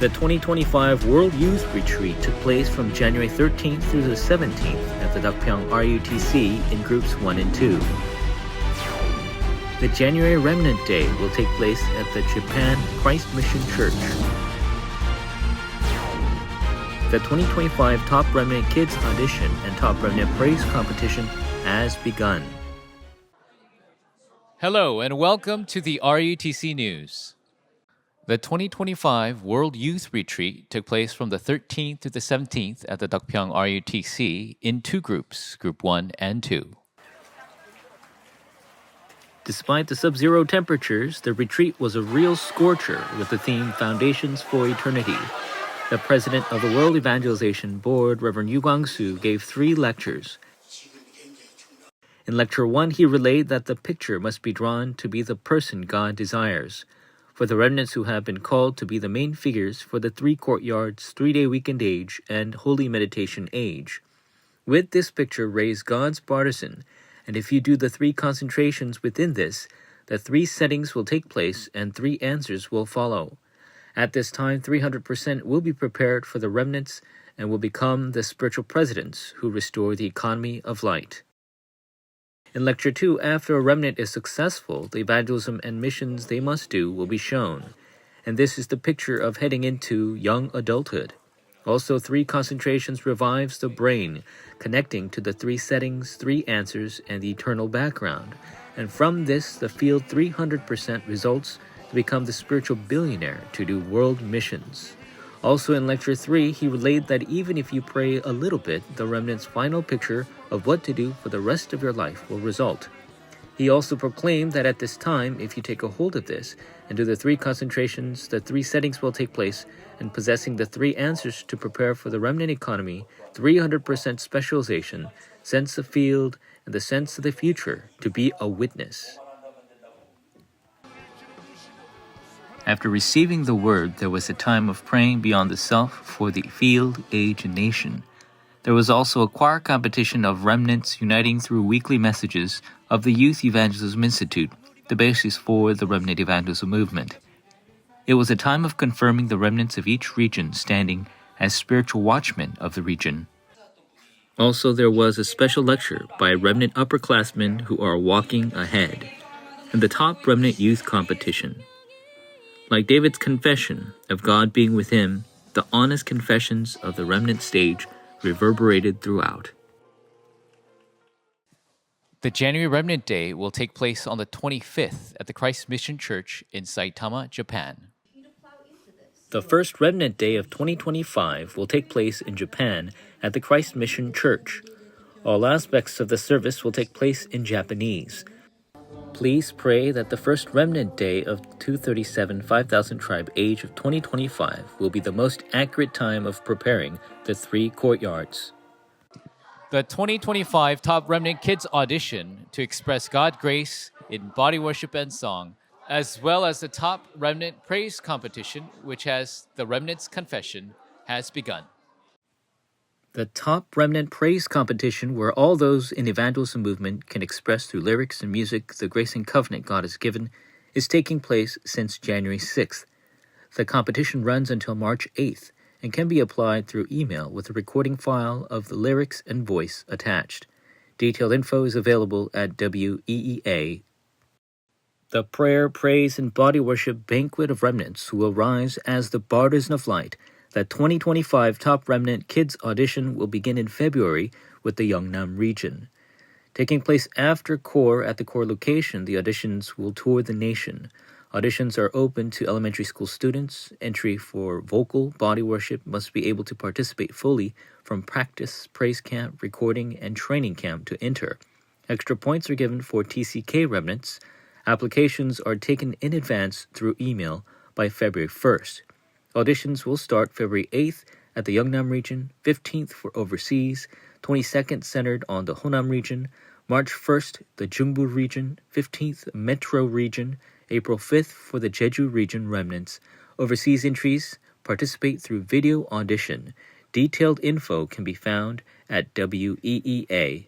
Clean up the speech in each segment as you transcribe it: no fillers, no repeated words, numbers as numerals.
The 2025 World Youth Retreat took place from January 13th through the 17th at the Deokpyeong Rutc in groups 1 and 2. The January Remnant Day will take place at the Japan Christ Mission Church. The 2025 Top Remnant Kids Audition and Top Remnant Praise Competition has begun. Hello and welcome to the RUTC News. The 2025 World Youth Retreat took place from the 13th to the 17th at the Deokpyeong Rutc in two groups, Group 1 and 2. Despite the sub-zero temperatures, the retreat was a real scorcher with the theme Foundations for Eternity. The president of the World Evangelization Board, Reverend Yu Gwang-soo, gave 3 lectures. In Lecture 1, he relayed that the picture must be drawn to be the person God desires. For the remnants who have been called to be the main figures for the 3 courtyards, 3-day weekend age, and holy meditation age. With this picture, raise God's partisan, and if you do the 3 concentrations within this, the 3 settings will take place and 3 answers will follow. At this time, 300% will be prepared for the remnants and will become the spiritual presidents who restore the economy of light. In Lecture 2, after a remnant is successful, the evangelism and missions they must do will be shown. And this is the picture of heading into young adulthood. Also, 3 concentrations revives the brain, connecting to the 3 settings, 3 answers, and the eternal background. And from this, the field 300% results to become the spiritual billionaire to do world missions. Also in Lecture 3, he relayed that even if you pray a little bit, the remnant's final picture of what to do for the rest of your life will result. He also proclaimed that at this time, if you take a hold of this and do the 3 concentrations, the 3 settings will take place, and possessing the 3 answers to prepare for the remnant economy, 300% specialization, sense of field, and the sense of the future to be a witness. After receiving the word, there was a time of praying beyond the self for the field, age, and nation. There was also a choir competition of remnants uniting through weekly messages of the Youth Evangelism Institute, the basis for the remnant evangelism movement. It was a time of confirming the remnants of each region standing as spiritual watchmen of the region. Also, there was a special lecture by remnant upperclassmen who are walking ahead, and the top remnant youth competition. Like David's confession of God being with him, the honest confessions of the remnant stage reverberated throughout. The January Remnant Day will take place on the 25th at the Christ Mission Church in Saitama, Japan. The first Remnant Day of 2025 will take place in Japan at the Christ Mission Church. All aspects of the service will take place in Japanese. Please pray that the first Remnant Day of 237 5000 tribe age of 2025 will be the most accurate time of preparing the 3 courtyards. The 2025 Top Remnant Kids Audition to express God's grace in body worship and song, as well as the Top Remnant Praise Competition, which has the Remnant's Confession, has begun. The Top Remnant Praise Competition, where all those in the evangelism movement can express through lyrics and music the grace and covenant God has given, is taking place since January 6th. The competition runs until March 8th and can be applied through email with a recording file of the lyrics and voice attached. Detailed info is available at WEEA. The prayer, praise, and body worship banquet of remnants who will rise as the partisan of light. The 2025 Top Remnant Kids Audition will begin in February with the Yeongnam region. Taking place after Core at the Core location, the auditions will tour the nation. Auditions are open to elementary school students. Entry for vocal body worship must be able to participate fully from practice, praise camp, recording, and training camp to enter. Extra points are given for TCK remnants. Applications are taken in advance through email by February 1st. Auditions will start February 8th at the Yeongnam region, 15th for overseas, 22nd centered on the Honam region, March 1st the Jungbu region, 15th Metro region, April 5th for the Jeju region remnants. Overseas entries participate through video audition. Detailed info can be found at WEEA.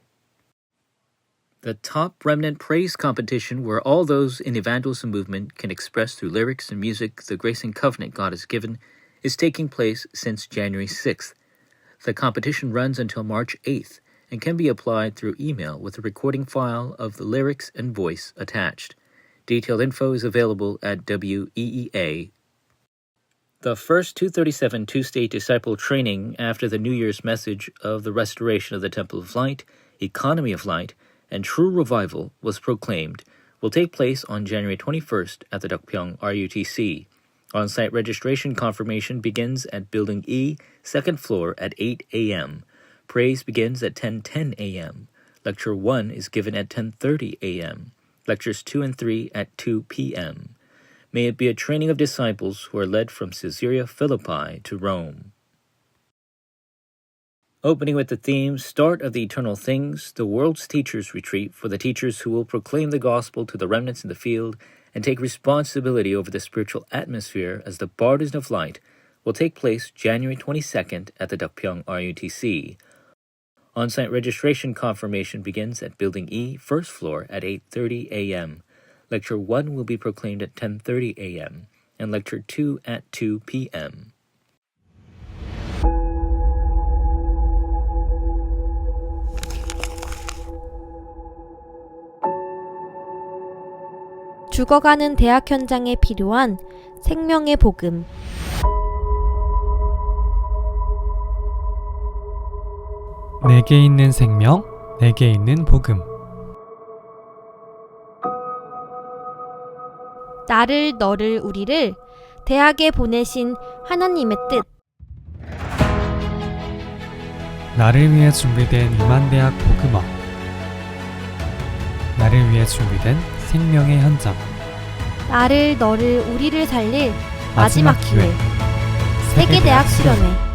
The Top Remnant Praise Competition, where all those in the evangelism movement can express through lyrics and music the grace and covenant God has given, is taking place since January 6th. The competition runs until March 8th and can be applied through email with a recording file of the lyrics and voice attached. Detailed info is available at WEEA. The first 237 two-stage disciple training after the New Year's message of the restoration of the Temple of Light, economy of light, and true revival was proclaimed will take place on January 21st at the Deokpyeong RUTC. On-site registration confirmation begins at Building E, second floor at 8 a.m. Praise begins at 10:10 a.m. Lecture 1 is given at 10:30 a.m. Lectures 2 and 3 at 2 p.m. May it be a training of disciples who are led from Caesarea Philippi to Rome. Opening with the theme, Start of the Eternal Things, the World's Teachers Retreat for the teachers who will proclaim the gospel to the remnants in the field and take responsibility over the spiritual atmosphere as the Bardian of Light, will take place January 22nd at the Deokpyeong RUTC. On-site registration confirmation begins at Building E, first floor at 8:30 a.m. Lecture 1 will be proclaimed at 10:30 a.m. and Lecture 2 at 2 p.m. 죽어가는 대학 현장에 필요한 생명의 복음. 내게 있는 생명, 내게 있는 복음. 나를, 너를, 우리를 대학에 보내신 하나님의 뜻. 나를 위해 준비된 이만대학 복음화. 나를 위해 준비된 생명의 현장. 나를, 너를, 우리를 살릴 마지막 기회. 세계대학 수련회.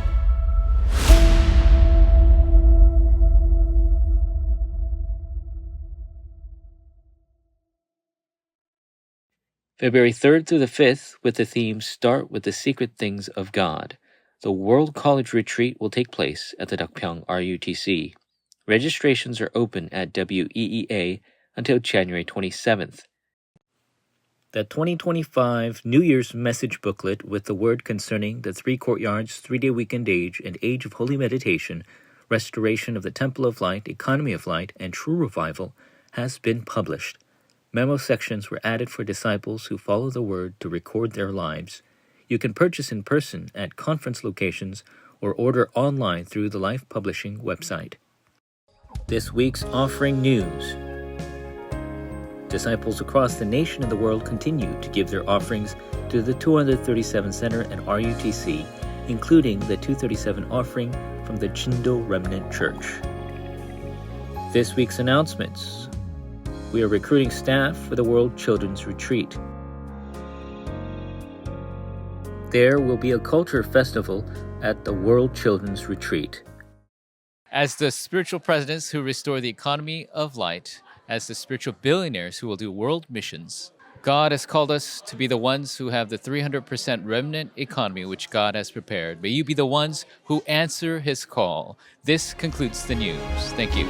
February 3rd through the 5th with the theme Start with the Secret Things of God. The World College Retreat will take place at the Deokpyeong RUTC. Registrations are open at WEEA until January 27th. The 2025 New Year's Message Booklet with the word concerning the Three Courtyards 3-day weekend age and age of holy meditation, restoration of the Temple of Light, economy of light, and true revival has been published. Memo sections were added for disciples who follow the word to record their lives. You can purchase in person at conference locations or order online through the Life Publishing website. This week's offering news. Disciples across the nation and the world continue to give their offerings to the 237 Center and RUTC, including the 237 offering from the Jindo Remnant Church. This week's announcements. We are recruiting staff for the World Children's Retreat. There will be a culture festival at the World Children's Retreat. As the spiritual presidents who restore the economy of light, as the spiritual billionaires who will do world missions, God has called us to be the ones who have the 300% remnant economy which God has prepared. May you be the ones who answer His call. This concludes the news. Thank you.